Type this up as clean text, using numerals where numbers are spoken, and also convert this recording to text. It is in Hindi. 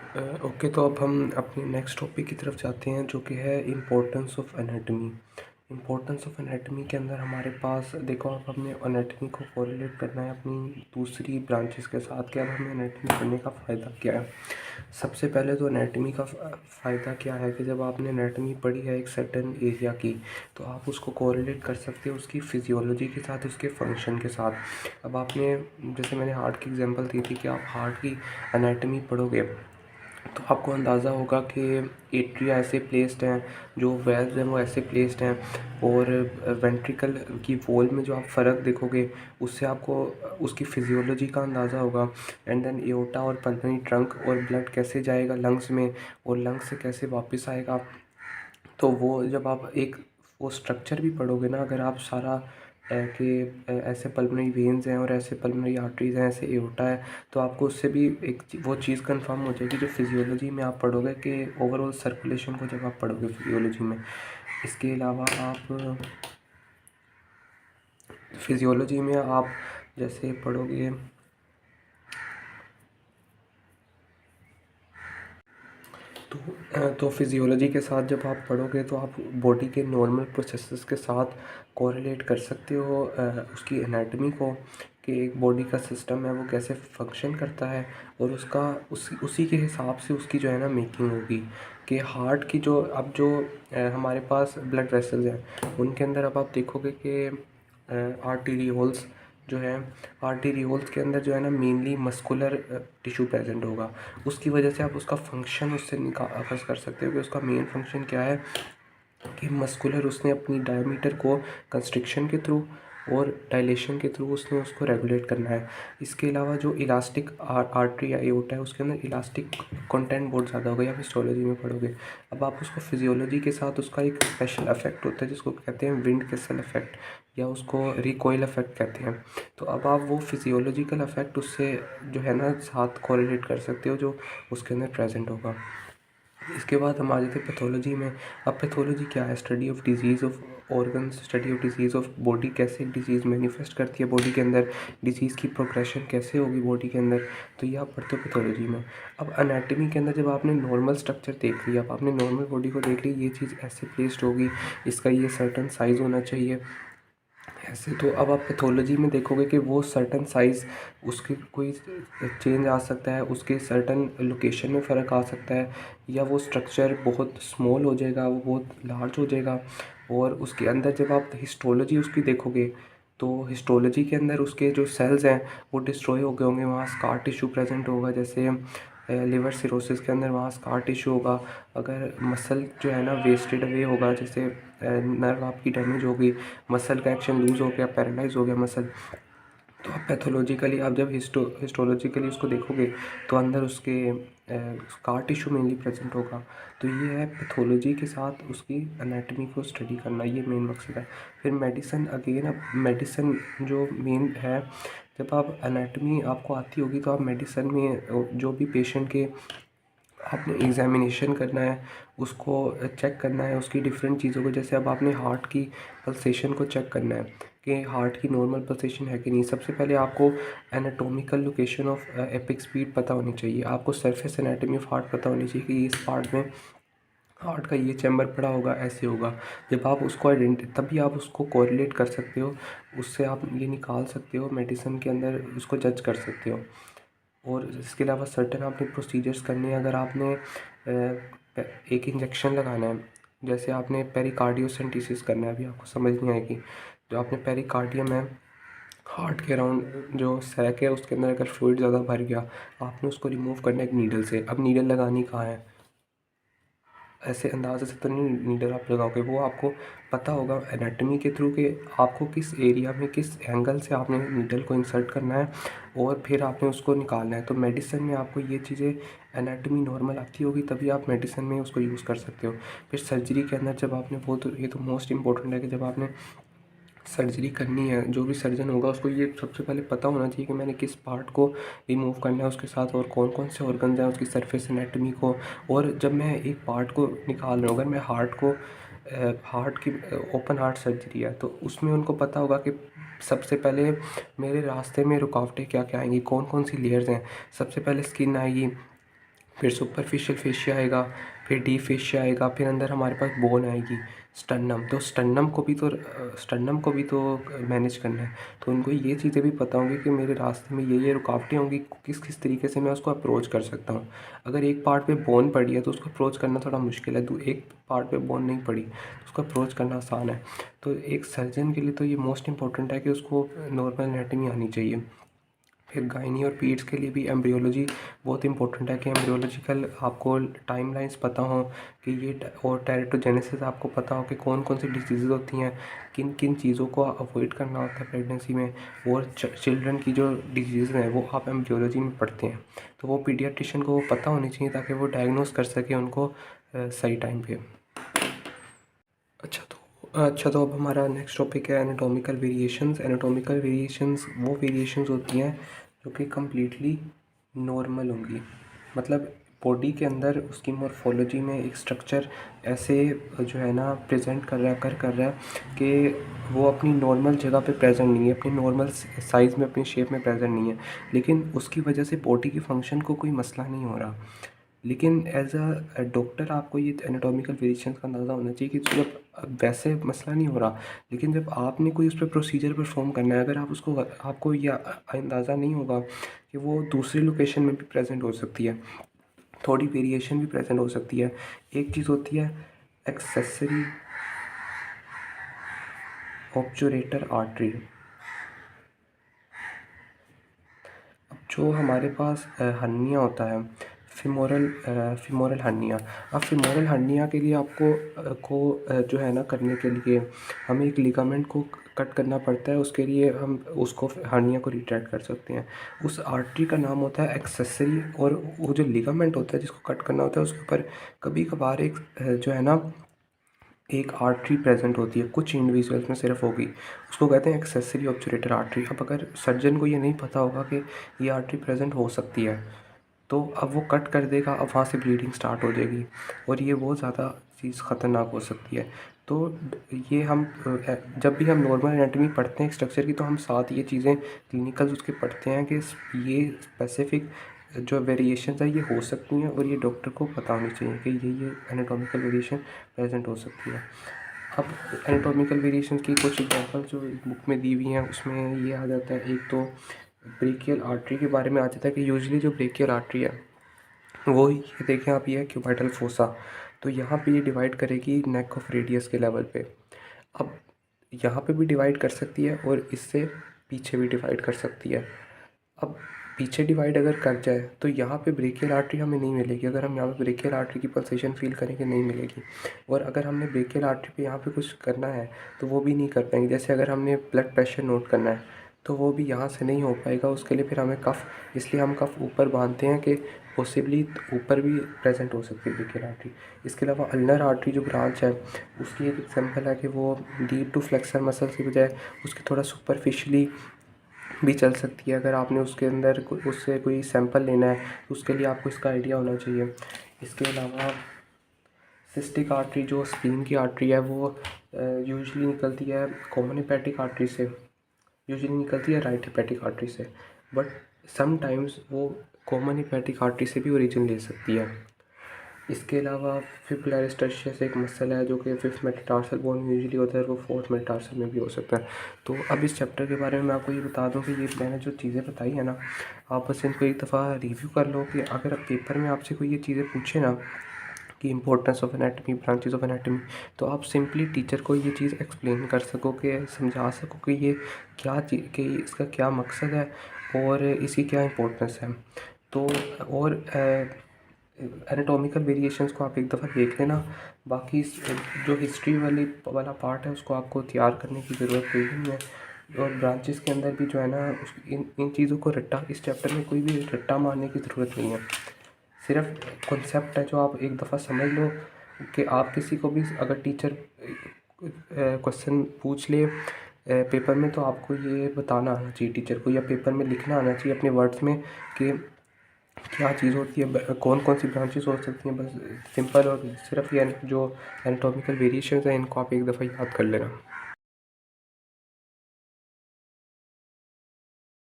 ओके, तो अब हम अपनी नेक्स्ट टॉपिक की तरफ जाते हैं, जो कि है importance of anatomy. Importance of anatomy के अंदर हमारे पास देखो, अब हमने एनाटमी को कोरिलेट करना है अपनी दूसरी ब्रांचेस के साथ कि अब हमें एनाटमी पढ़ने का फ़ायदा क्या है। सबसे पहले तो एनाटमी का फ़ायदा क्या है कि जब आपने एनाटमी पढ़ी है एक सर्टेन एरिया की, तो आप उसको कोरिलेट कर सकते हो उसकी फिजियोलॉजी के साथ, उसके फंक्शन के साथ। अब आपने, जैसे मैंने हार्ट की एग्जांपल दी थी, कि आप हार्ट की एनाटमी पढ़ोगे तो आपको अंदाज़ा होगा कि एट्रिया ऐसे प्लेस्ड हैं, जो वेल्व्स हैं वो ऐसे प्लेस्ड हैं, और वेंट्रिकल की वॉल में जो आप फ़र्क देखोगे उससे आपको उसकी फिजियोलॉजी का अंदाज़ा होगा। एंड देन एओर्टा और पल्मोनरी ट्रंक, और ब्लड कैसे जाएगा लंग्स में और लंग्स से कैसे वापस आएगा। तो वो जब आप एक वो स्ट्रक्चर भी पढ़ोगे ना, अगर आप सारा कि ऐसे पल्मोनरी वेन्स हैं और ऐसे पल्मोनरी आर्टरीज़ हैं, ऐसे एओर्टा है, तो आपको उससे भी एक वो चीज़ कंफर्म हो जाएगी जो फिजियोलॉजी में आप पढ़ोगे, कि ओवरऑल सर्कुलेशन को जब आप पढ़ोगे फिजियोलॉजी में। इसके अलावा आप फिजियोलॉजी में आप जैसे पढ़ोगे, तो फिजियोलॉजी के साथ जब आप पढ़ोगे तो आप बॉडी के नॉर्मल प्रोसेसेस के साथ कोरिलेट कर सकते हो उसकी एनाटमी को, कि एक बॉडी का सिस्टम है वो कैसे फंक्शन करता है, और उसका उसी के हिसाब से उसकी जो है ना मेकिंग होगी। कि हार्ट की जो अब जो हमारे पास ब्लड वेसल्स हैं उनके अंदर अब आप देखोगे कि आर्टीरियोल्स जो है, आर्टीरियोल्स के अंदर जो है ना मेनली मस्कुलर टिश्यू प्रेजेंट होगा। उसकी वजह से आप उसका फंक्शन उससे निकाल कर सकते हो कि उसका मेन फंक्शन क्या है, कि मस्कुलर उसने अपनी डायमीटर को कंस्ट्रिक्शन के थ्रू और डायलेशन के थ्रू उसने उसको रेगुलेट करना है। इसके अलावा जो इलास्टिक आर्टरी या एओर्टा है उसके अंदर इलास्टिक कंटेंट बहुत ज़्यादा होगा, या हिस्टोलॉजी में पढ़ोगे। अब आप उसको फिजियोलॉजी के साथ उसका एक स्पेशल इफेक्ट होता है जिसको कहते हैं विंड कैसल इफेक्ट, या उसको रिकॉइल इफेक्ट कहते हैं। तो अब आप वो फिजियोलॉजिकल इफेक्ट उससे जो है ना साथ कोरिलेट कर सकते हो, जो उसके अंदर प्रेजेंट होगा। इसके बाद हम आ जाते हैं पैथोलॉजी में। अब पैथोलॉजी क्या है? Study of disease of organs, study of disease of body, कैसे डिजीज़ मैनिफेस्ट करती है बॉडी के अंदर, डिजीज़ की प्रोग्रेशन कैसे होगी बॉडी के अंदर, तो ये आप पढ़ते हो पैथोलॉजी में। अब एनाटमी के अंदर जब आपने नॉर्मल स्ट्रक्चर देख लिया, अब आपने नॉर्मल बॉडी को देख ली, ये चीज़ ऐसे प्लेस्ड होगी, इसका ये सर्टन साइज़ होना चाहिए ऐसे। तो अब आप पैथोलॉजी में देखोगे कि वो सर्टन साइज़ उसकी कोई चेंज आ सकता है, उसके सर्टन लोकेशन में फ़र्क आ सकता है, या वो स्ट्रक्चर बहुत स्मॉल हो जाएगा, वो बहुत लार्ज हो जाएगा। और उसके अंदर जब आप हिस्टोलॉजी उसकी देखोगे, तो हिस्टोलॉजी के अंदर उसके जो सेल्स हैं वो डिस्ट्रॉय हो गए होंगे, वहाँ स्कार टिश्यू प्रेजेंट होगा। जैसे लिवर सिरोसिस के अंदर वहाँ स्कार टिश्यू होगा। अगर मसल जो है ना वेस्टेड अवे होगा, जैसे नर्व आपकी डैमेज हो गई, मसल का एक्शन लूज़ हो गया, पैरालाइज हो गया मसल, तो आप पैथोलॉजिकली आप जब हिस्टोलॉजिकली उसको देखोगे तो अंदर उसके स्कार टिश्यू मेनली प्रेजेंट होगा। तो ये है पैथोलॉजी के साथ उसकी एनाटमी को स्टडी करना, ये मेन मकसद है। फिर मेडिसिन, अगेन अब मेडिसिन जो मेन है, जब आप एनाटमी आपको आती होगी तो आप मेडिसिन में जो भी पेशेंट के आपने एग्ज़ामिनेशन करना है, उसको चेक करना है उसकी डिफरेंट चीज़ों को। जैसे अब आपने हार्ट की पल्सेशन को चेक करना है कि हार्ट की नॉर्मल पल्सेशन है कि नहीं। सबसे पहले आपको anatomical location of epic speed पता होनी चाहिए, आपको सरफेस एनाटमी ऑफ हार्ट पता होनी चाहिए कि इस पार्ट में हार्ट का ये चैम्बर पड़ा होगा, ऐसे होगा। जब आप उसको तभी आप उसको कोरिलेट कर सकते हो, उससे आप ये निकाल सकते हो मेडिसिन के अंदर, उसको जज कर सकते हो। और इसके अलावा सर्टेन आपने प्रोसीजर्स करने हैं। अगर आपने एक इंजेक्शन लगाना है, जैसे आपने पेरिकार्डियोसेंटेसिस करना है, अभी आपको समझ नहीं आएगी। जो आपने पेरिकार्डियम है, हार्ट के अराउंड जो सैक है उसके अंदर अगर फ्लूइड ज़्यादा भर गया, आपने उसको रिमूव करना है एक नीडल से। अब नीडल लगानी कहाँ है, ऐसे अंदाज़े से तो नहीं नीडल आप लगाओगे, वो आपको पता होगा एनाटमी के थ्रू कि आपको किस एरिया में किस एंगल से आपने नीडल को इंसर्ट करना है, और फिर आपने उसको निकालना है। तो मेडिसिन में आपको ये चीज़ें एनाटमी नॉर्मल आती होगी तभी आप मेडिसिन में उसको यूज़ कर सकते हो। फिर सर्जरी के अंदर जब आपने वो, तो ये तो मोस्ट इंपॉर्टेंट है कि जब आपने सर्जरी करनी है, जो भी सर्जन होगा उसको ये सबसे पहले पता होना चाहिए कि मैंने किस पार्ट को रिमूव करना है उसके साथ, और कौन कौन से ऑर्गन्स हैं उसकी सरफेस एनाटमी को। और जब मैं एक पार्ट को निकाल रहा हूँ, अगर मैं हार्ट की ओपन हार्ट सर्जरी है, तो उसमें उनको पता होगा कि सबसे पहले मेरे रास्ते में रुकावटें क्या क्या आएंगी, कौन कौन सी लेयर्स हैं। सबसे पहले स्किन आएगी, फिर सुपरफिशियल फेशिया आएगा, फिर डीप फेशिया आएगा, फिर अंदर हमारे पास बोन आएगी स्टर्नम। तो स्टर्नम को भी तो मैनेज करना है। तो उनको ये चीज़ें भी पता होंगी कि मेरे रास्ते में ये रुकावटें होंगी, किस किस तरीके से मैं उसको अप्रोच कर सकता हूँ। अगर एक पार्ट पे बोन पड़ी है तो उसको अप्रोच करना थोड़ा मुश्किल है, एक पार्ट पे बोन नहीं पड़ी तो उसको अप्रोच करना आसान है। तो एक सर्जन के लिए तो ये मोस्ट इंपॉर्टेंट है कि उसको नॉर्मल एनाटॉमी आनी चाहिए। फिर गायनी और पीड्स के लिए भी एम्ब्रियोलॉजी बहुत इंपॉर्टेंट है कि एम्ब्रियोलॉजिकल आपको टाइमलाइंस पता हो, कि ये और टेरिटोजेनेसिस आपको पता हो कि कौन कौन सी डिजीज़ होती हैं, किन किन चीज़ों को अवॉइड करना होता है प्रेगनेंसी में। और चिल्ड्रन की जो डिजीज़ हैं वो आप एम्ब्रियोलॉजी में पढ़ते हैं, तो वो पीडियाट्रिशियन को वो पता होनी चाहिए ताकि वो डायग्नोस कर सके उनको सही टाइम पे। अच्छा तो अब हमारा नेक्स्ट टॉपिक है एनाटॉमिकल वेरिएशंस। एनाटॉमिकल वेरिएशंस वो वेरिएशंस होती हैं जो कि कम्प्लीटली नॉर्मल होंगी, मतलब बॉडी के अंदर उसकी मॉर्फोलॉजी में एक स्ट्रक्चर ऐसे जो है ना प्रेजेंट कर रहा है कि वो अपनी नॉर्मल जगह पे प्रेजेंट नहीं है, अपनी नॉर्मल साइज़ में, अपनी शेप में प्रेजेंट नहीं है, लेकिन उसकी वजह से बॉडी की फंक्शन को कोई मसला नहीं हो रहा। लेकिन एज अ डॉक्टर आपको ये एनाटॉमिकल वेरिएशंस का अंदाज़ा होना चाहिए कि जब वैसे मसला नहीं हो रहा, लेकिन जब आपने कोई उस पर प्रोसीजर परफॉर्म करना है, अगर आपको ये अंदाज़ा नहीं होगा कि वो दूसरी लोकेशन में भी प्रेजेंट हो सकती है, थोड़ी वेरिएशन भी प्रेजेंट हो सकती है। एक चीज़ होती है एक्सेसरी ऑब्चुरेटर आर्टरी। जो हमारे पास हर्निया होता है, फीमोरल हर्निया। अब फीमोरल हर्निया के लिए जो है ना करने के लिए हमें एक लिगामेंट को कट करना पड़ता है, उसके लिए हम उसको हर्निया को रिट्रैक्ट कर सकते हैं। उस आर्टरी का नाम होता है एक्सेसरी, और वो जो लिगामेंट होता है जिसको कट करना होता है उसके ऊपर कभी कभार एक जो है ना एक आर्टरी प्रेजेंट होती है, कुछ इंडिविजुअल्स में सिर्फ होगी, उसको कहते हैं एक्सेसरी ऑब्चुरेटर आर्टरी। अब अगर सर्जन को ये नहीं पता होगा कि ये आर्टरी प्रेजेंट हो सकती है, तो अब वो कट कर देगा, अब वहाँ से ब्लीडिंग स्टार्ट हो जाएगी और ये बहुत ज़्यादा चीज़ ख़तरनाक हो सकती है। तो ये हम जब भी हम नॉर्मल एनाटॉमी पढ़ते हैं स्ट्रक्चर की, तो हम साथ ये चीज़ें क्लिनिकल उसके पढ़ते हैं कि ये स्पेसिफिक जो वेरिएशंस है ये हो सकती हैं और ये डॉक्टर को पता होनी चाहिए कि ये एनाटॉमिकल वेरिएशन प्रेजेंट हो सकती है। अब एनाटॉमिकल वेरिएशन की कुछ एग्जांपल जो बुक में दी हुई हैं उसमें ये आ जाता है, एक तो ब्रेकियल आर्टरी के बारे में आ जाता है कि यूजुअली जो ब्रेकियल आर्टरी है वो ये देखें आप, ये है क्यूबाइटल फोसा। तो यहाँ पे ये डिवाइड करेगी नेक ऑफ रेडियस के लेवल पे। अब यहाँ पे भी डिवाइड कर सकती है और इससे पीछे भी डिवाइड कर सकती है। अब पीछे डिवाइड अगर कर जाए तो यहाँ पे ब्रेकियल आर्टरी हमें नहीं मिलेगी, अगर हम यहाँ पे ब्रेकियल आर्टरी की पल्सेशन फील करेंगे नहीं मिलेगी। और अगर हमने ब्रेकियल आर्टरी पे यहाँ पे कुछ करना है तो वो भी नहीं कर पाएंगे। जैसे अगर हमने ब्लड प्रेशर नोट करना है तो वो भी यहाँ से नहीं हो पाएगा, उसके लिए फिर हमें कफ़, इसलिए हम कफ़ ऊपर बांधते हैं कि पॉसिबली ऊपर भी प्रेजेंट हो सकती है ब्रेकियल आर्टरी। इसके अलावा अल्नर आर्टरी जो ब्रांच है उसकी एक एग्जाम्पल है कि वो डीप टू फ्लेक्सर मसल की बजाय उसकी थोड़ा सुपरफिशली भी चल सकती है। अगर आपने उसके अंदर उससे कोई सैंपल लेना है तो उसके लिए आपको इसका आइडिया होना चाहिए। इसके अलावा सिस्टिक आर्टरी जो स्प्लीन की आर्टरी है वो यूजुअली निकलती है कॉमन हेपेटिक आर्टरी से, यूजुअली निकलती है राइट हेपेटिक आर्टरी से, बट समटाइम्स वो कॉमन हेपेटिक आर्टरी से भी ओरिजिन ले सकती है। इसके अलावा फिब्रिलर स्टर्शियस एक मसल है जो कि फिफ्थ मेटाटार्सल बोन में यूजुअली होता है, वो फोर्थ मेटाटार्सल में भी हो सकता है। तो अब इस चैप्टर के बारे में मैं आपको ये बता दूं कि ये मैंने जो चीज़ें बताई है ना, आप बस इनको एक दफ़ा रिव्यू कर लो कि अगर पेपर में आपसे कोई ये चीज़ें पूछे ना कि importance of anatomy, branches of anatomy, तो आप सिंपली टीचर को ये चीज़ एक्सप्लेन कर सको, कि समझा सको कि ये क्या चीज़, कि इसका क्या मकसद है और इसकी क्या इंपॉर्टेंस है। तो और एनाटॉमिकल वेरिएशंस को आप एक दफ़ा देख लेना, बाकी जो हिस्ट्री वाला पार्ट है उसको आपको तैयार करने की ज़रूरत कोई नहीं है। और ब्रांचेस के अंदर भी जो है ना इन चीज़ों को रट्टा, इस चैप्टर में कोई भी रट्टा मारने की ज़रूरत नहीं है, सिर्फ कॉन्सेप्ट है जो आप एक दफ़ा समझ लो। कि आप किसी को भी अगर टीचर क्वेश्चन पूछ ले पेपर में, तो आपको ये बताना आना चाहिए टीचर को, या पेपर में लिखना आना चाहिए अपने वर्ड्स में कि क्या चीज़ होती है, कौन कौन सी ब्रांचेस हो सकती हैं। बस सिंपल और सिर्फ ये जो एनाटॉमिकल वेरिएशंस हैं इनको आप एक दफ़ा याद कर लेना।